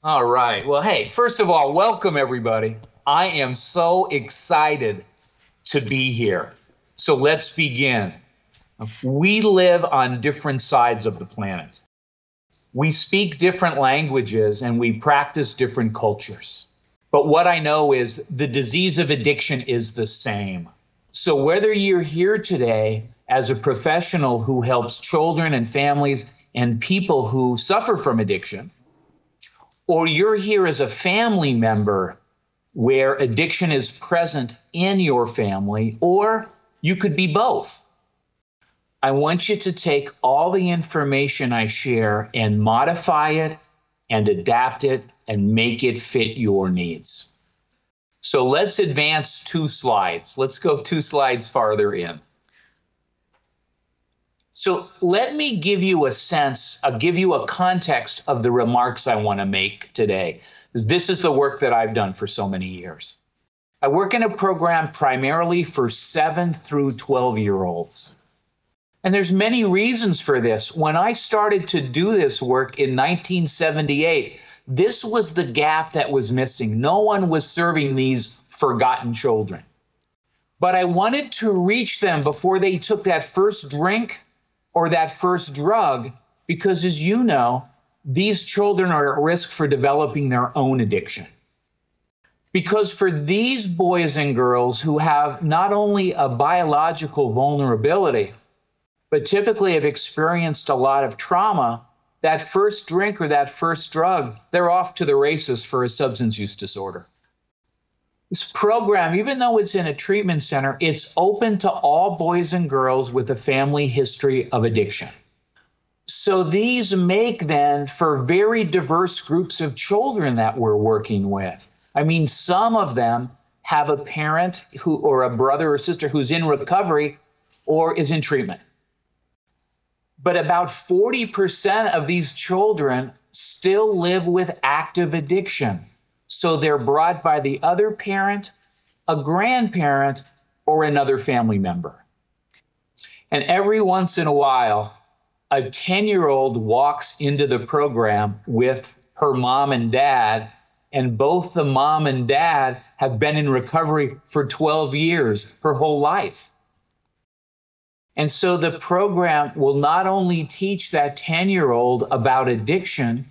All right. Well, hey, first of all, welcome everybody. I am so excited to be here. So let's begin. We live on different sides of the planet. We speak different languages and we practice different cultures. But what I know is the disease of addiction is the same. So whether you're here today as a professional who helps children and families and people who suffer from addiction, or you're here as a family member where addiction is present in your family, or you could be both, I want you to take all the information I share and modify it and adapt it and make it fit your needs. So let's advance 2 slides. Let's go 2 slides farther in. So let me give you a sense, give you a context of the remarks I want to make today. This is the work that I've done for so many years. I work in a program primarily for 7 through 12-year-olds. And there's many reasons for this. When I started to do this work in 1978, this was the gap that was missing. No one was serving these forgotten children. But I wanted to reach them before they took that first drink or that first drug, because as you know, these children are at risk for developing their own addiction. Because for these boys and girls who have not only a biological vulnerability, but typically have experienced a lot of trauma, that first drink or that first drug, they're off to the races for a substance use disorder. This program, even though it's in a treatment center, it's open to all boys and girls with a family history of addiction. So these make then for very diverse groups of children that we're working with. I mean, some of them have a parent who, or a brother or sister who's in recovery or is in treatment. But about 40% of these children still live with active addiction. So they're brought by the other parent, a grandparent, or another family member. And every once in a while, a 10-year-old walks into the program with her mom and dad, and both the mom and dad have been in recovery for 12 years, her whole life. And so the program will not only teach that 10-year-old about addiction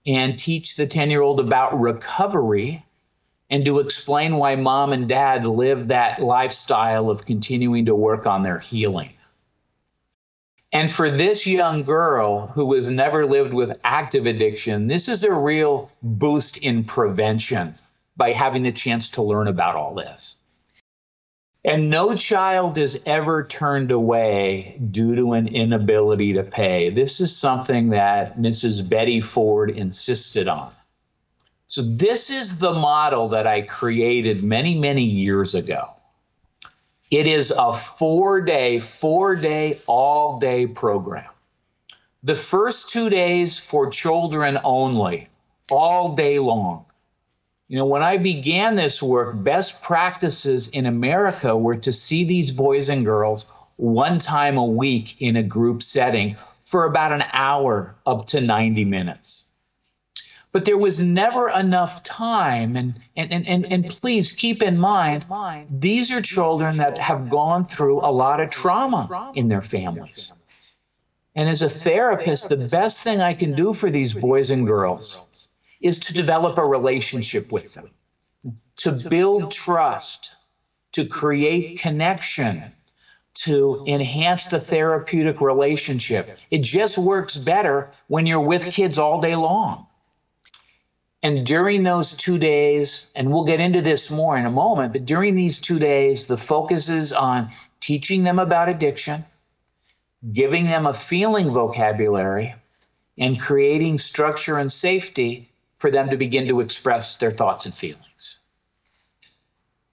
and teach the 10-year-old about recovery and to explain why mom and dad live that lifestyle of continuing to work on their healing. And for this young girl who has never lived with active addiction, this is a real boost in prevention by having the chance to learn about all this. And no child is ever turned away due to an inability to pay. This is something that Mrs. Betty Ford insisted on. So this is the model that I created many, many years ago. It is a 4-day, all-day program. The first 2 days for children only, all day long. You know, when I began this work, best practices in America were to see these boys and girls 1 time a week in a group setting for about an hour up to 90 minutes. But there was never enough time, and please keep in mind, these are children that have gone through a lot of trauma in their families. And as a therapist, the best thing I can do for these boys and girls is to develop a relationship with them, to build trust, to create connection, to enhance the therapeutic relationship. It just works better when you're with kids all day long. And during those 2 days, and we'll get into this more in a moment, but during these 2 days, the focus is on teaching them about addiction, giving them a feeling vocabulary, and creating structure and safety for them to begin to express their thoughts and feelings.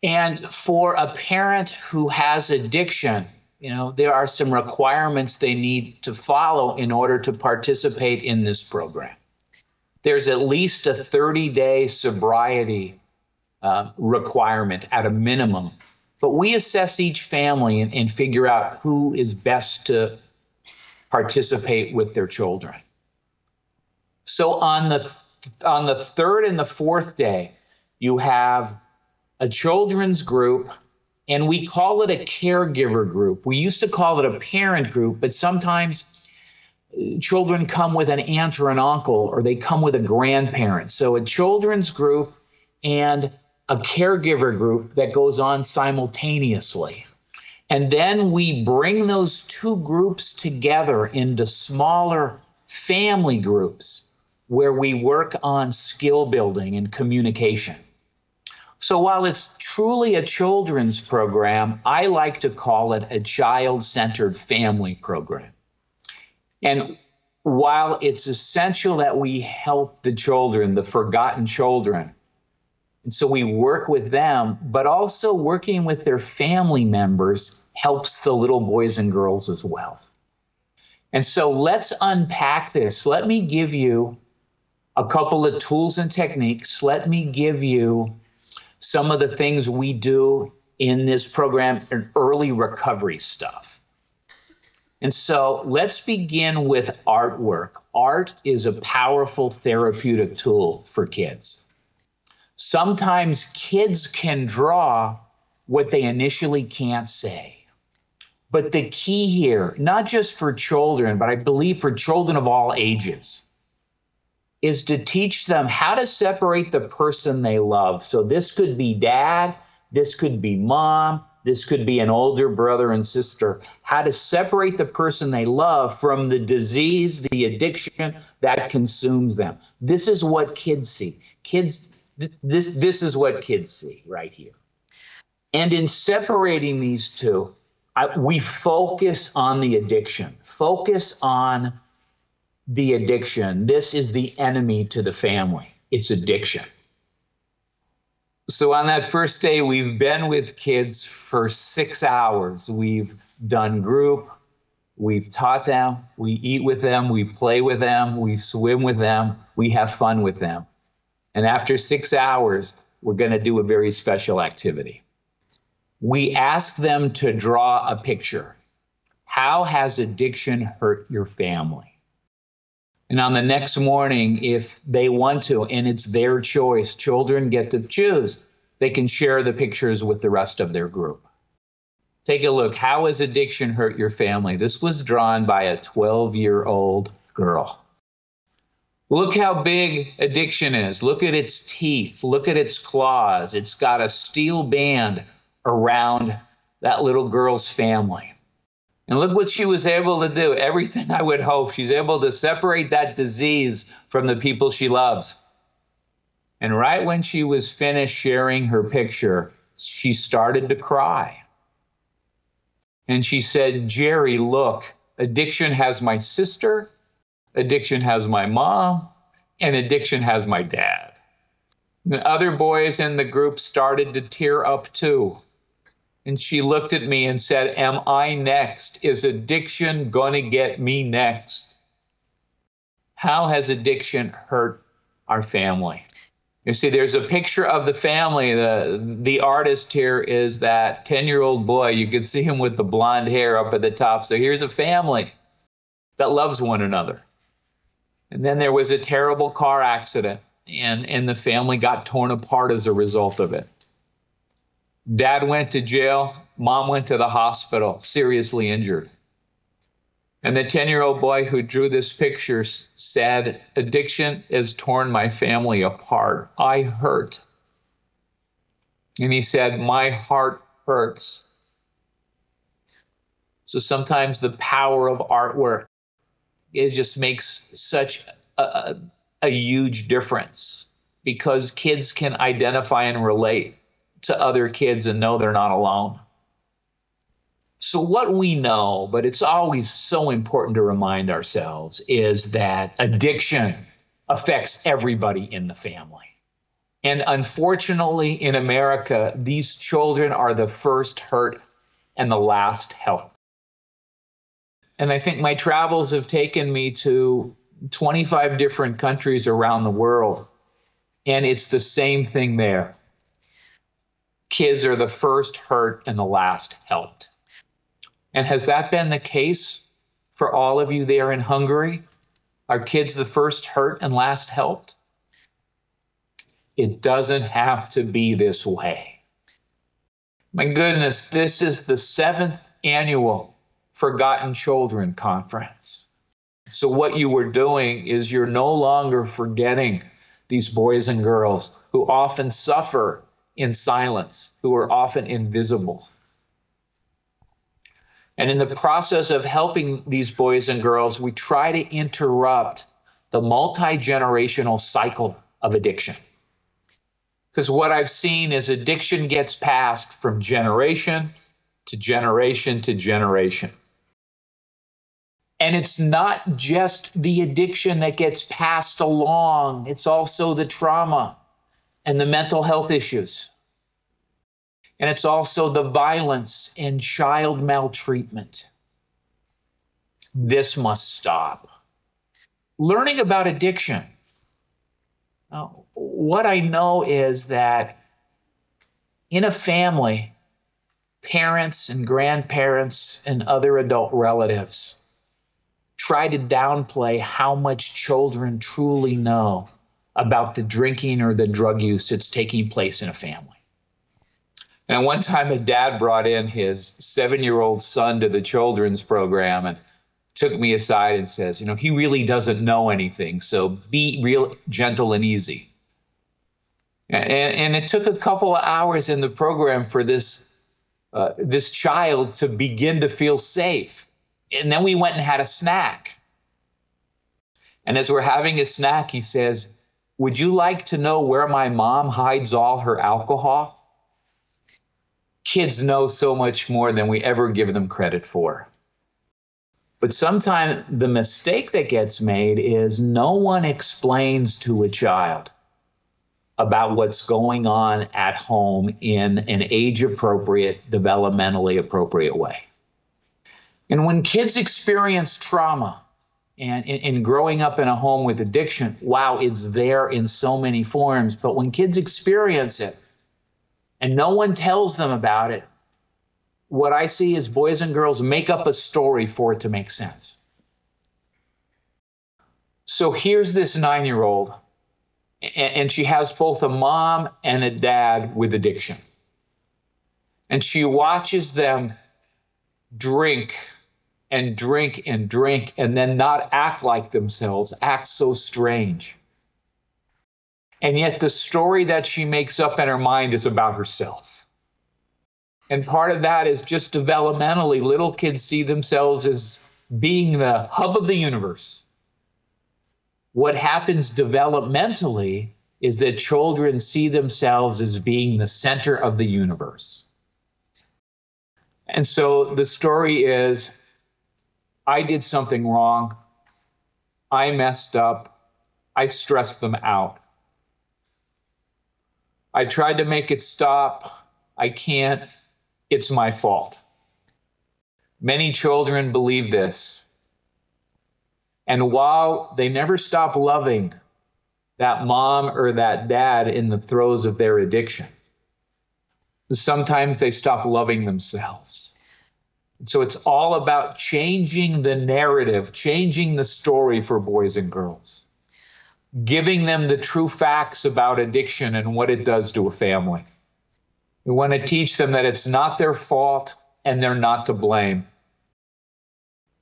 And for a parent who has addiction, you know, there are some requirements they need to follow in order to participate in this program. There's at least a 30-day sobriety requirement at a minimum. But we assess each family and figure out who is best to participate with their children. So on the On the third and the fourth day, you have a children's group, and we call it a caregiver group. We used to call it a parent group, but sometimes children come with an aunt or an uncle, or they come with a grandparent. So a children's group and a caregiver group that goes on simultaneously. And then we bring those two groups together into smaller family groups where we work on skill building and communication. So while it's truly a children's program, I like to call it a child-centered family program. And while it's essential that we help the children, the forgotten children, and so we work with them, but also working with their family members helps the little boys and girls as well. And so let's unpack this. Let me give you a couple of tools and techniques. Let me give you some of the things we do in this program and early recovery stuff. And so let's begin with artwork. Art is a powerful therapeutic tool for kids. Sometimes kids can draw what they initially can't say. But the key here, not just for children, but I believe for children of all ages, is to teach them how to separate the person they love. So this could be dad, this could be mom, this could be an older brother and sister, how to separate the person they love from the disease, the addiction that consumes them. This is what kids see. This is what kids see right here. And in separating these two, we focus on the addiction. Focus on the addiction. This is the enemy to the family. It's addiction. So on that first day, we've been with kids for 6 hours. We've done group. We've taught them. We eat with them. We play with them. We swim with them. We have fun with them. And after 6 hours, we're going to do a very special activity. We ask them to draw a picture. How has addiction hurt your family? And on the next morning, if they want to, and it's their choice, children get to choose, they can share the pictures with the rest of their group. Take a look. How has addiction hurt your family? This was drawn by a 12-year-old girl. Look how big addiction is. Look at its teeth. Look at its claws. It's got a steel band around that little girl's family. And look what she was able to do. Everything I would hope. She's able to separate that disease from the people she loves. And right when she was finished sharing her picture, she started to cry. And she said, Jerry, look, addiction has my sister, addiction has my mom, and addiction has my dad. The other boys in the group started to tear up too. And she looked at me and said, am I next? Is addiction going to get me next? How has addiction hurt our family? You see, there's a picture of the family. The artist here is that 10-year-old boy. You can see him with the blonde hair up at the top. So here's a family that loves one another. And then there was a terrible car accident, and the family got torn apart as a result of it. Dad went to jail. Mom went to the hospital, seriously injured. And the 10-year-old boy who drew this picture said, addiction has torn my family apart. I hurt. And he said, my heart hurts. So sometimes the power of artwork, it just makes such a huge difference, because kids can identify and relate to other kids and know they're not alone. So what we know, but it's always so important to remind ourselves, is that addiction affects everybody in the family. And unfortunately, in America, these children are the first hurt and the last helped. And I think my travels have taken me to 25 different countries around the world, and it's the same thing there. Kids are the first hurt and the last helped. And has that been the case for all of you there in Hungary? Are kids the first hurt and last helped? It doesn't have to be this way. My goodness, this is the 7th annual Forgotten Children Conference. So what you were doing is you're no longer forgetting these boys and girls who often suffer in silence, who are often invisible. And in the process of helping these boys and girls, we try to interrupt the multi-generational cycle of addiction. Because what I've seen is addiction gets passed from generation to generation to generation. And it's not just the addiction that gets passed along, it's also the trauma and the mental health issues. And it's also the violence and child maltreatment. This must stop. Learning about addiction. What I know is that in a family, parents and grandparents and other adult relatives try to downplay how much children truly know about the drinking or the drug use that's taking place in a family. And one time a dad brought in his 7-year-old son to the children's program and took me aside and says, you know, he really doesn't know anything, so be real gentle and easy. And it took a couple of hours in the program for this child to begin to feel safe. And then we went and had a snack. And as we're having a snack, he says, would you like to know where my mom hides all her alcohol? Kids know so much more than we ever give them credit for. But sometimes the mistake that gets made is no one explains to a child about what's going on at home in an age-appropriate, developmentally appropriate way. And when kids experience trauma and in growing up in a home with addiction, wow, it's there in so many forms. But when kids experience it and no one tells them about it, what I see is boys and girls make up a story for it to make sense. So here's this 9-year-old, and she has both a mom and a dad with addiction. And she watches them drink and drink and drink and then not act like themselves, act so strange. And yet the story that she makes up in her mind is about herself. And part of that is just developmentally, little kids see themselves as being the hub of the universe. What happens developmentally is that children see themselves as being the center of the universe. And so the story is, I did something wrong. I messed up. I stressed them out. I tried to make it stop. I can't. It's my fault. Many children believe this. And while they never stop loving that mom or that dad in the throes of their addiction, sometimes they stop loving themselves. So it's all about changing the narrative, changing the story for boys and girls, giving them the true facts about addiction and what it does to a family. We want to teach them that it's not their fault and they're not to blame.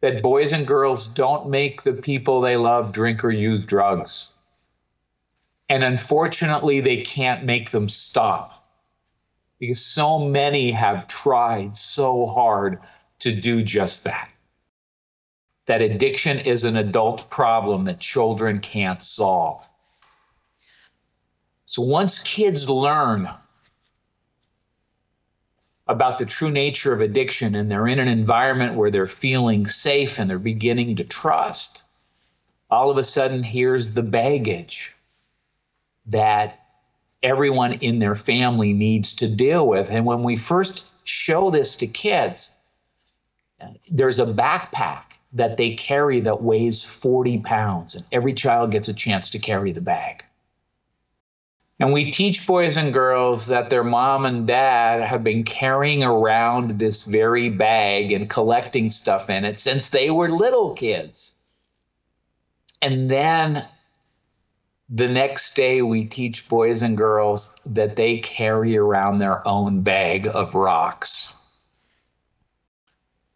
That boys and girls don't make the people they love drink or use drugs. And unfortunately, they can't make them stop because so many have tried so hard to do just that. That addiction is an adult problem that children can't solve. So once kids learn about the true nature of addiction and they're in an environment where they're feeling safe and they're beginning to trust, all of a sudden here's the baggage that everyone in their family needs to deal with. And when we first show this to kids, there's a backpack that they carry that weighs 40 pounds, and every child gets a chance to carry the bag. And we teach boys and girls that their mom and dad have been carrying around this very bag and collecting stuff in it since they were little kids. And then The next day, we teach boys and girls that they carry around their own bag of rocks.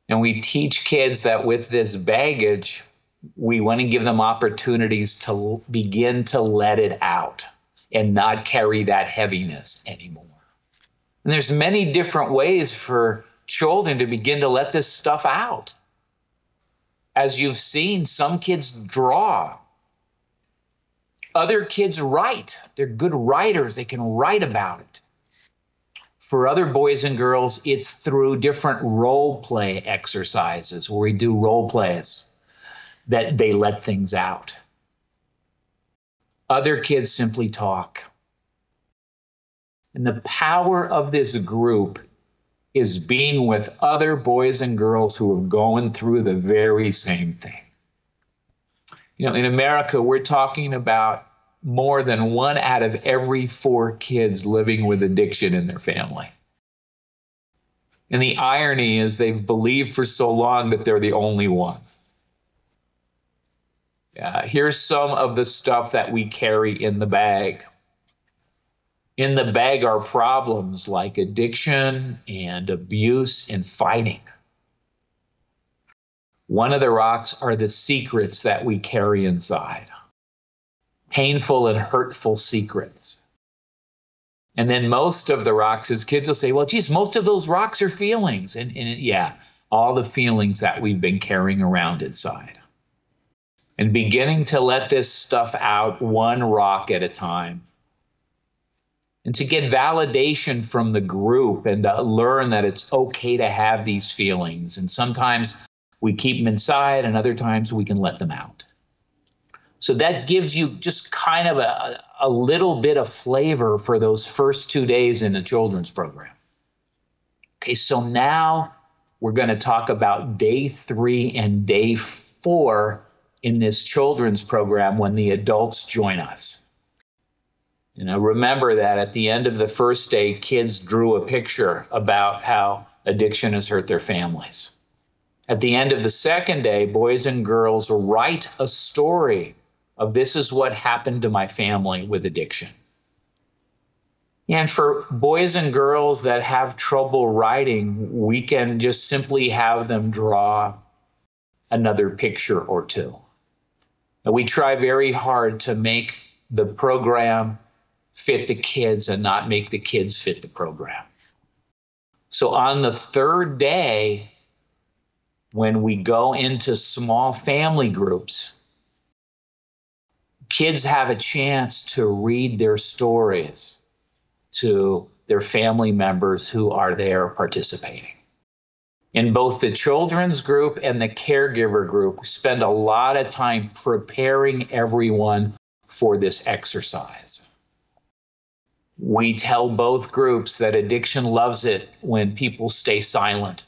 And we teach kids that with this baggage, we want to give them opportunities to begin to let it out and not carry that heaviness anymore. And there's many different ways for children to begin to let this stuff out. As you've seen, some kids draw. Other kids write. They're good writers. They can write about it. For other boys and girls, it's through different role play exercises where we do role plays that they let things out. Other kids simply talk. And the power of this group is being with other boys and girls who have gone through the very same thing. You know, in America, we're talking about more than 1 out of every 4 kids living with addiction in their family. And the irony is they've believed for so long that they're the only one. Here's some of the stuff that we carry in the bag. In the bag are problems like addiction and abuse and fighting. One of the rocks are the secrets that we carry inside. Painful and hurtful secrets. And then most of the rocks, as kids will say, well, geez, most of those rocks are feelings. And yeah, all the feelings that we've been carrying around inside. And beginning to let this stuff out one rock at a time. And to get validation from the group and to learn that it's okay to have these feelings. And sometimes we keep them inside and other times we can let them out. So that gives you just kind of a little bit of flavor for those first 2 days in the children's program. Okay, so now we're going to talk about day 3 and day 4 in this children's program when the adults join us. You know, remember that at the end of the first day, kids drew a picture about how addiction has hurt their families. At the end of the second day, boys and girls write a story of this is what happened to my family with addiction. And for boys and girls that have trouble writing, we can just simply have them draw another picture or two. And we try very hard to make the program fit the kids and not make the kids fit the program. So on the third day, when we go into small family groups, kids have a chance to read their stories to their family members who are there participating. In both the children's group and the caregiver group, we spend a lot of time preparing everyone for this exercise. We tell both groups that addiction loves it when people stay silent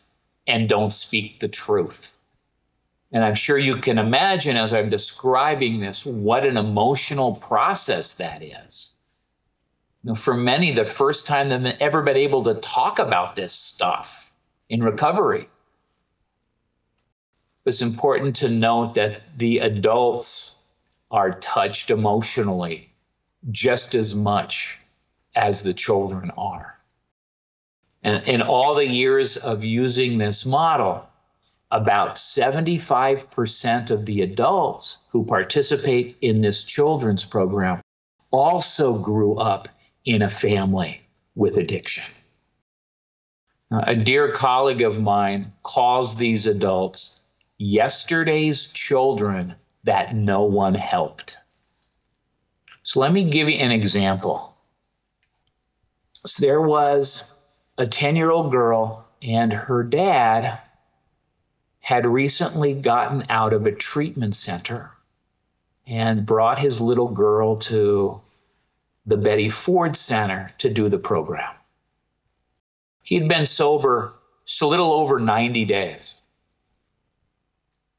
and don't speak the truth. And I'm sure you can imagine as I'm describing this, what an emotional process that is. You know, for many, the first time they've ever been able to talk about this stuff in recovery. It's important to note that the adults are touched emotionally just as much as the children are. And in all the years of using this model, about 75% of the adults who participate in this children's program also grew up in a family with addiction. A dear colleague of mine calls these adults yesterday's children that no one helped. So let me give you an example. So there was a 10-year-old girl and her dad had recently gotten out of a treatment center and brought his little girl to the Betty Ford Center to do the program. He'd been sober a little over 90 days.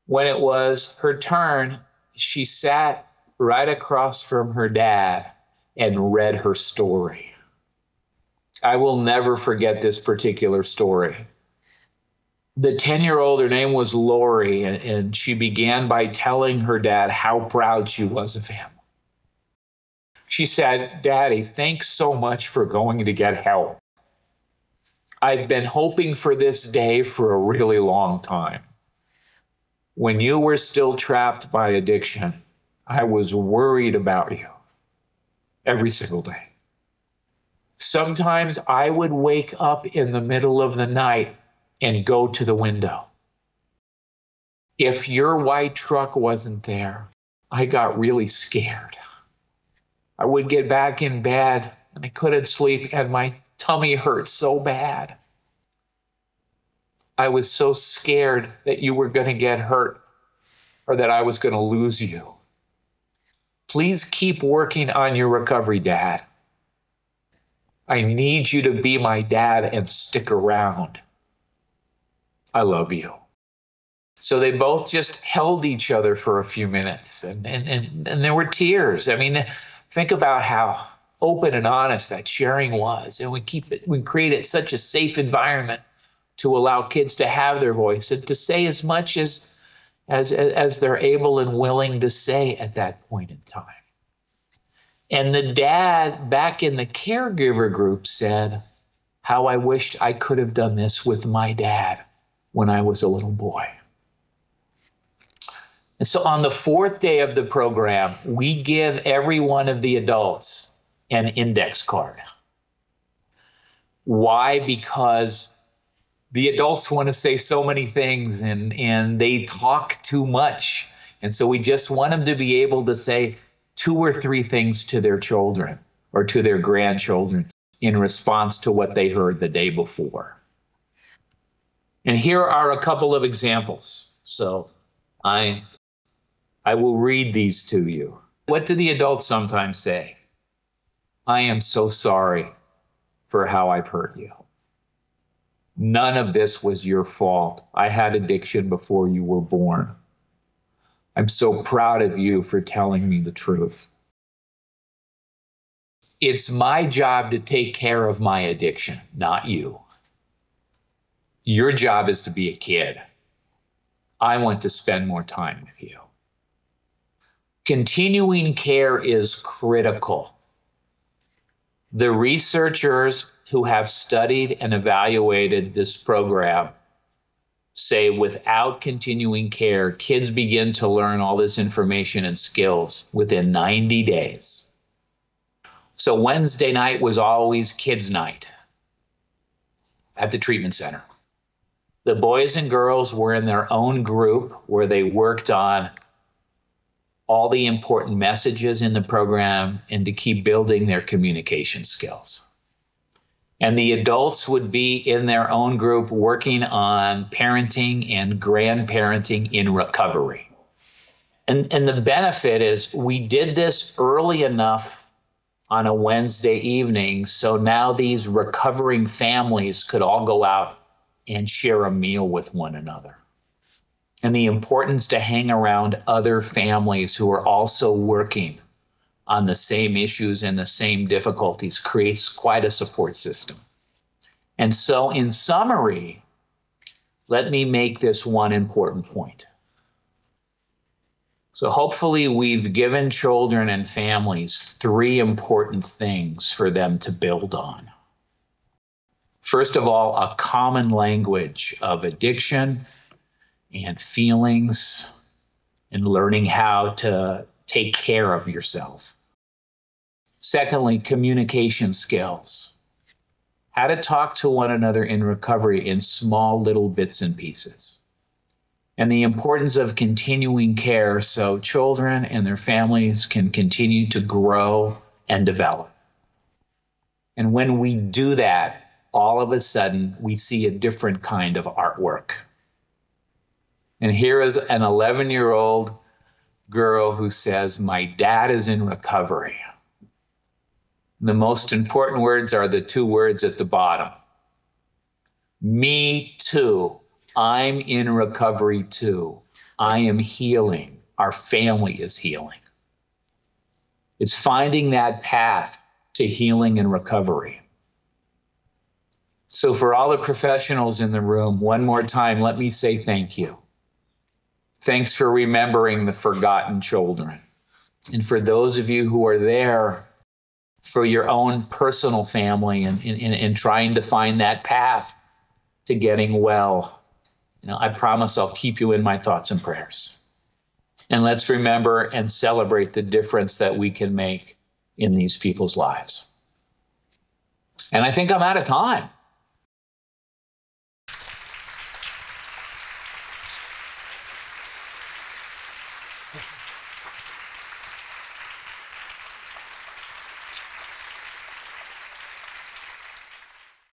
When it was her turn, she sat right across from her dad and read her story. I will never forget this particular story. The 10-year-old, her name was Lori, and she began by telling her dad how proud she was of him. She said, "Daddy, thanks so much for going to get help. I've been hoping for this day for a really long time. When you were still trapped by addiction, I was worried about you every single day. Sometimes I would wake up in the middle of the night and go to the window. If your white truck wasn't there, I got really scared. I would get back in bed and I couldn't sleep and my tummy hurt so bad. I was so scared that you were going to get hurt or that I was going to lose you. Please keep working on your recovery, Dad. I need you to be my dad and stick around. I love you." So they both just held each other for a few minutes and there were tears. I mean, think about how open and honest that sharing was. And we created such a safe environment to allow kids to have their voice and to say as much as they're able and willing to say at that point in time. And the dad back in the caregiver group said, "How I wished I could have done this with my dad when I was a little boy." And so on the fourth day of the program, we give every one of the adults an index card. Why? Because the adults want to say so many things and they talk too much. And so we just want them to be able to say 2 or 3 things to their children or to their grandchildren in response to what they heard the day before. And here are a couple of examples. So I will read these to you. What do the adults sometimes say? "I am so sorry for how I've hurt you. None of this was your fault. I had addiction before you were born. I'm so proud of you for telling me the truth. It's my job to take care of my addiction, not you. Your job is to be a kid. I want to spend more time with you." Continuing care is critical. The researchers who have studied and evaluated this program say without continuing care, kids begin to learn all this information and skills within 90 days. So Wednesday night was always kids' night at the treatment center. The boys and girls were in their own group where they worked on all the important messages in the program and to keep building their communication skills. And the adults would be in their own group working on parenting and grandparenting in recovery. And the benefit is we did this early enough on a Wednesday evening, so now these recovering families could all go out and share a meal with one another. And the importance to hang around other families who are also working on the same issues and the same difficulties creates quite a support system. And so in summary, let me make this one important point. So hopefully we've given children and families 3 important things for them to build on. First of all, a common language of addiction and feelings and learning how to take care of yourself. Secondly, communication skills. How to talk to one another in recovery in small little bits and pieces. And the importance of continuing care so children and their families can continue to grow and develop. And when we do that, all of a sudden, we see a different kind of artwork. And here is an 11-year-old girl who says, "My dad is in recovery." The most important words are the 2 words at the bottom. Me too. I'm in recovery too. I am healing. Our family is healing. It's finding that path to healing and recovery. So for all the professionals in the room, one more time, let me say thank you. Thanks for remembering the forgotten children. And for those of you who are there for your own personal family and in trying to find that path to getting well. You know, I promise I'll keep you in my thoughts and prayers. And let's remember and celebrate the difference that we can make in these people's lives. And I think I'm out of time.